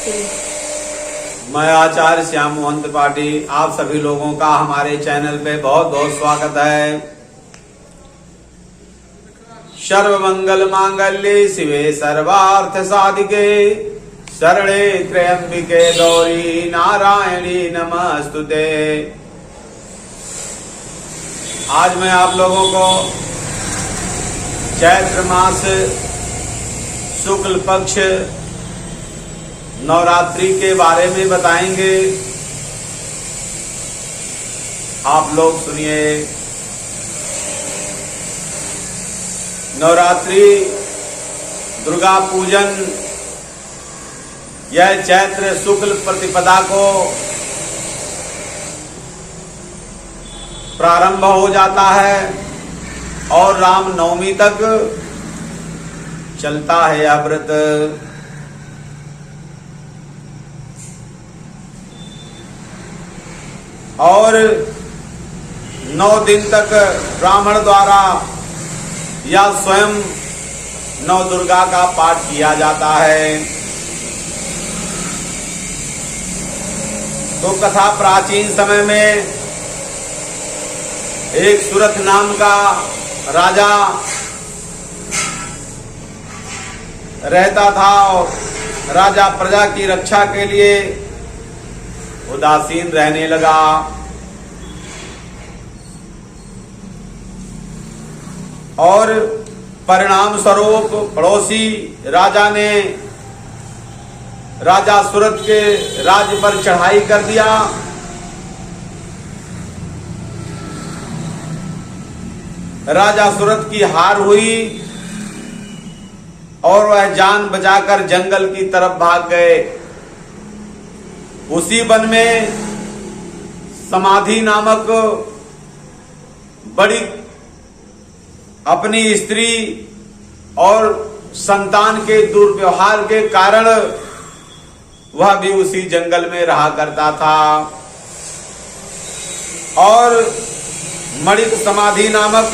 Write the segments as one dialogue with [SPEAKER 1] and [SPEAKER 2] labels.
[SPEAKER 1] मैं आचार्य श्याम मोहन त्रिपाठी, आप सभी लोगों का हमारे चैनल पे बहुत बहुत स्वागत है। सर्व मंगल मांगल्ये शिवे सर्वार्थ साधिके शरणे त्र्यंबिके गौरी नारायणी नमस्तुते। आज मैं आप लोगों को चैत्र मास शुक्ल पक्ष नवरात्रि के बारे में बताएंगे। आप लोग सुनिए। नवरात्रि दुर्गा पूजन यह चैत्र शुक्ल प्रतिपदा को प्रारंभ हो जाता है और राम नवमी तक चलता है यह व्रत। और 9 दिन तक ब्राह्मण द्वारा या स्वयं नव दुर्गा का पाठ किया जाता है। तो कथा प्राचीन समय में एक सुरथ नाम का राजा रहता था और राजा प्रजा की रक्षा के लिए उदासीन रहने लगा। और परिणाम स्वरूप पड़ोसी राजा ने राजा सुरथ के राज्य पर चढ़ाई कर दिया। राजा सुरथ की हार हुई और वह जान बचाकर जंगल की तरफ भाग गए। उसी वन में समाधि नामक बड़ी अपनी स्त्री और संतान के दुर्व्यवहार के कारण वह भी उसी जंगल में रहा करता था। और मणिक समाधि नामक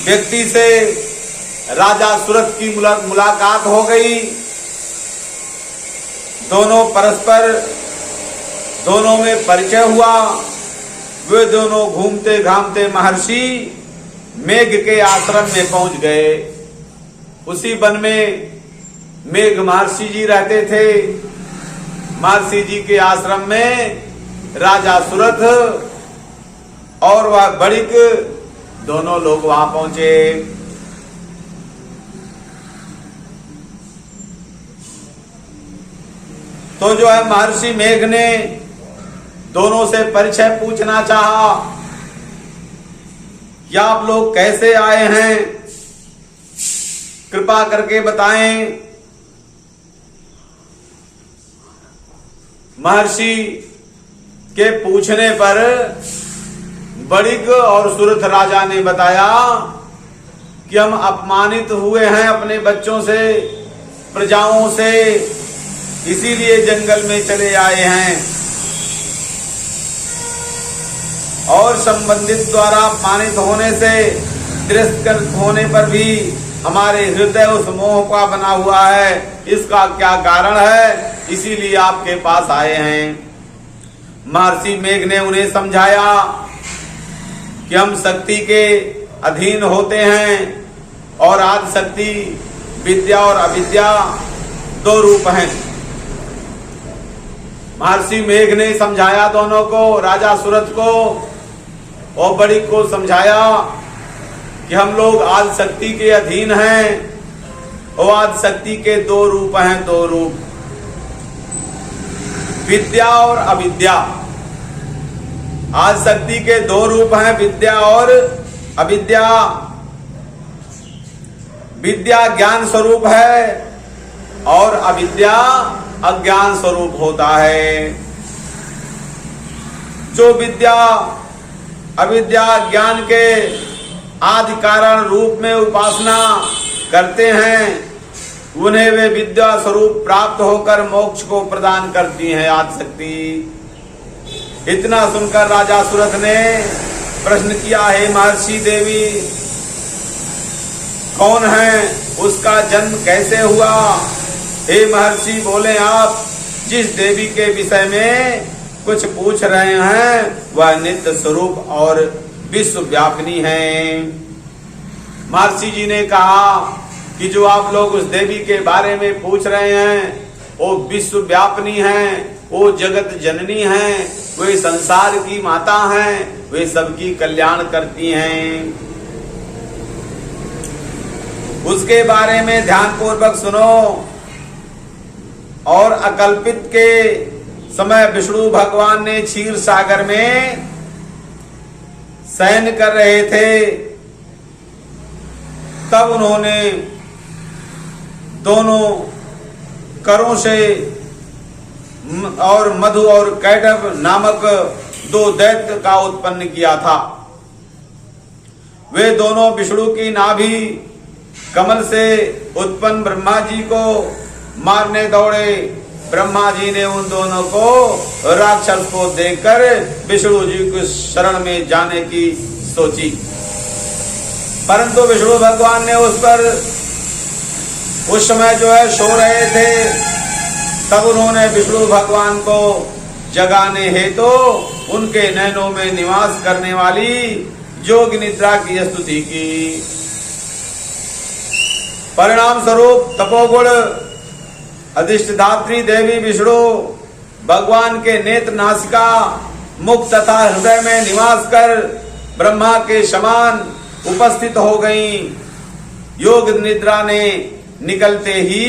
[SPEAKER 1] व्यक्ति से राजा सुरथ की मुलाकात हो गई। दोनों में परिचय हुआ। वे दोनों घूमते घामते महर्षि मेघ के आश्रम में पहुंच गए। उसी वन में मेघ महर्षि जी रहते थे। महर्षि जी के आश्रम में राजा सुरथ और वह बड़िक दोनों लोग वहां पहुंचे। तो जो है महर्षि मेघ ने दोनों से परिचय पूछना चाहा कि आप लोग कैसे आए हैं, कृपा करके बताएं। महर्षि के पूछने पर बड़िक और सुरथ राजा ने बताया कि हम अपमानित हुए हैं अपने बच्चों से, प्रजाओं से, इसीलिए जंगल में चले आए हैं। और संबंधित द्वारा अपमानित होने से, तिरस्कृत होने पर भी हमारे हृदय उस मोह का बना हुआ है। इसका क्या कारण है, इसीलिए आपके पास आए हैं। महर्षि मेघ ने उन्हें समझाया कि हम शक्ति के अधीन होते हैं और आदि शक्ति, विद्या और अविद्या 2 रूप हैं। महर्षि मेघ ने समझाया दोनों को, राजा सुरथ को और बड़िक को समझाया कि हम लोग आदि शक्ति के अधीन हैं और आदि शक्ति के 2 रूप हैं, 2 रूप, विद्या और अविद्या। आदि शक्ति के 2 रूप हैं, विद्या और अविद्या। विद्या ज्ञान स्वरूप है और अविद्या अज्ञान स्वरूप होता है। जो विद्या अविद्या ज्ञान के आदि कारण रूप में उपासना करते हैं, उन्हें वे विद्या स्वरूप प्राप्त होकर मोक्ष को प्रदान करती हैं आदि शक्ति। इतना सुनकर राजा सुरथ ने प्रश्न किया, हे महर्षि देवी, कौन है, उसका जन्म कैसे हुआ हे महर्षि बोले, आप जिस देवी के विषय में कुछ पूछ रहे हैं वह नित्य स्वरूप और विश्वव्यापिनी है। महर्षि जी ने कहा कि जो आप लोग उस देवी के बारे में पूछ रहे हैं वो विश्वव्यापिनी है, वो जगत जननी है, वे संसार की माता हैं, वे सबकी कल्याण करती हैं। उसके बारे में ध्यान पूर्वक सुनो। और अकल्पित के समय विष्णु भगवान ने क्षीर सागर में शयन कर रहे थे, तब उन्होंने दोनों करों से और मधु और कैटभ नामक दो दैत्य का उत्पन्न किया था। वे दोनों विष्णु की नाभि कमल से उत्पन्न ब्रह्मा जी को मारने दौड़े। ब्रह्मा जी ने उन दोनों को राक्षस को देखकर विष्णु जी को शरण में जाने की सोची, परंतु विष्णु भगवान ने उस पर उस समय जो है सो रहे थे। तब उन्होंने विष्णु भगवान को जगाने हेतु उनके नैनों में निवास करने वाली जोग निद्रा की स्तुति की। परिणाम स्वरूप तपोगुण अधिष्ठात्री देवी विष्णु भगवान के नेत्र, नासिका, मुख तथा हृदय में निवास कर ब्रह्मा के समान उपस्थित हो गईं। योग निद्रा ने निकलते ही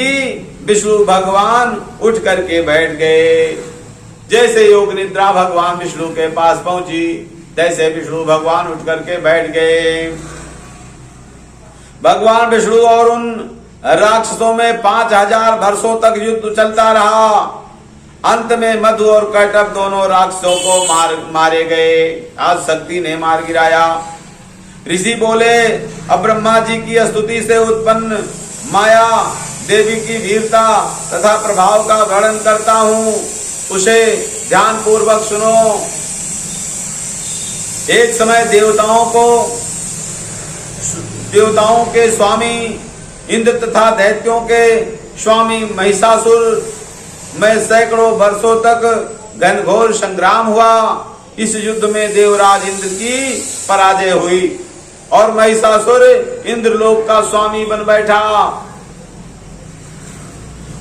[SPEAKER 1] विष्णु भगवान उठ करके बैठ गए। जैसे योग निद्रा भगवान विष्णु के पास पहुंची, तैसे विष्णु भगवान उठ करके बैठ गए। भगवान विष्णु और उन राक्षसों में 5000 वर्षों तक युद्ध चलता रहा। अंत में मधु और कैटभ दोनों राक्षसों को मारे गए। आज शक्ति ने मार गिराया। ऋषि बोले, अब ब्रह्मा जी की स्तुति से उत्पन्न माया देवी की वीरता तथा प्रभाव का वर्णन करता हूँ, उसे ध्यान पूर्वक सुनो। एक समय देवताओं के स्वामी इंद्र तथा दैत्यों के स्वामी महिषासुर में सैकड़ों वर्षों तक घनघोर संग्राम हुआ। इस युद्ध में देवराज इंद्र की पराजय हुई और महिषासुर इंद्रलोक का स्वामी बन बैठा।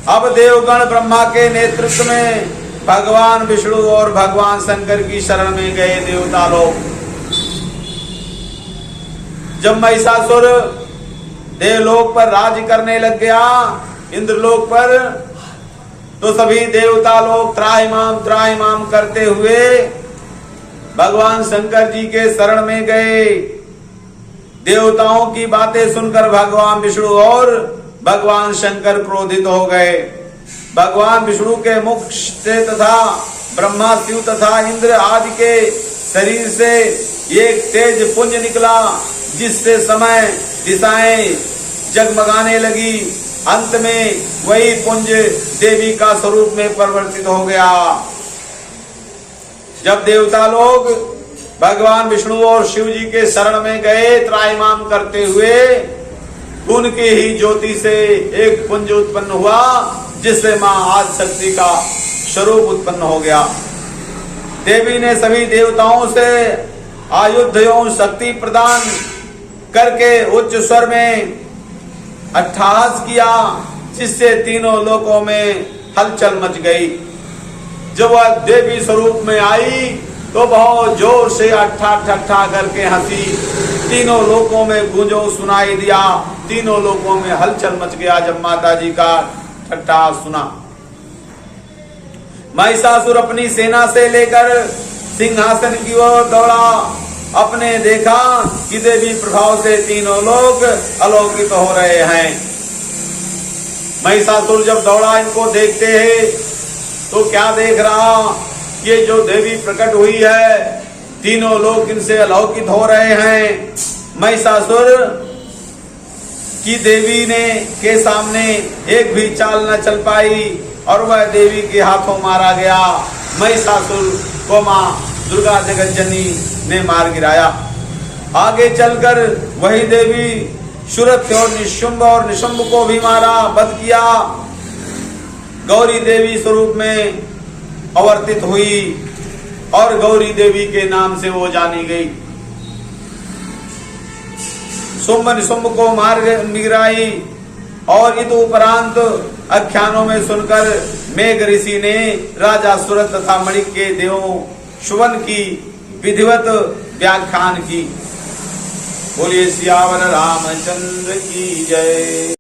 [SPEAKER 1] अब देवगण ब्रह्मा के नेतृत्व में भगवान विष्णु और भगवान शंकर की शरण में गए देवता लोग। जब महिषासुर देवलोक पर राज करने लग गया, इंद्रलोक पर, तो सभी देवता लोग त्राहिमाम करते हुए भगवान शंकर जी के शरण में गए। देवताओं की बातें सुनकर भगवान विष्णु और भगवान शंकर क्रोधित हो गए। भगवान विष्णु के मुख से तथा ब्रह्मा, शिव तथा इंद्र आदि के शरीर से एक तेज पुंज निकला, जिससे समय दिशाएं जगमगाने लगी। अंत में वही पुंज देवी का स्वरूप में परिवर्तित हो गया। जब देवता लोग भगवान विष्णु और शिव जी के शरण में गए त्राहिमाम करते हुए, उनकी ही ज्योति से एक पुंज उत्पन्न हुआ, जिससे मां आदि शक्ति का स्वरूप उत्पन्न हो गया। देवी ने सभी देवताओं से आयुध एवं शक्ति प्रदान करके उच्च स्वर में अट्टहास किया, जिससे तीनों लोकों में हलचल मच गई। जब वह देवी स्वरूप में आई तो बहुत जोर से अट्ठा ठट्ठा करके हंसी। तीनों लोकों में गूंजो सुनाई दिया। तीनों लोकों में हलचल मच गया जब माता जी का ठट्ठा सुना। महिषासुर अपनी सेना से लेकर सिंहासन की ओर दौड़ा। अपने देखा कि देवी प्रभाव से तीनों लोग अलौकित हो रहे हैं। महिषासुर जब दौड़ा इनको देखते हैं तो क्या देख रहा, ये जो देवी प्रकट हुई है, तीनों लोग इनसे अलौकित हो रहे हैं। महिषासुर की देवी ने के सामने एक भी चाल न चल पाई और वह देवी के हाथों मारा गया। महिषासुर को मां दुर्गा जगतजननी ने मार गिराया। आगे चलकर वही देवी सुरथ और निशुंभ को भी मारा, वध किया। गौरी देवी स्वरूप में अवर्तित हुई और गौरी देवी के नाम से वो जानी गई। शुंभ निशुंभ को मार गिराई और इत उपरांत आख्यानों में सुनकर मेघ ऋषि ने राजा सूरत तथा मणिक के देवों शुवन की विधिवत व्याख्यान की। बोलिए सियावर रामचंद्र की जय।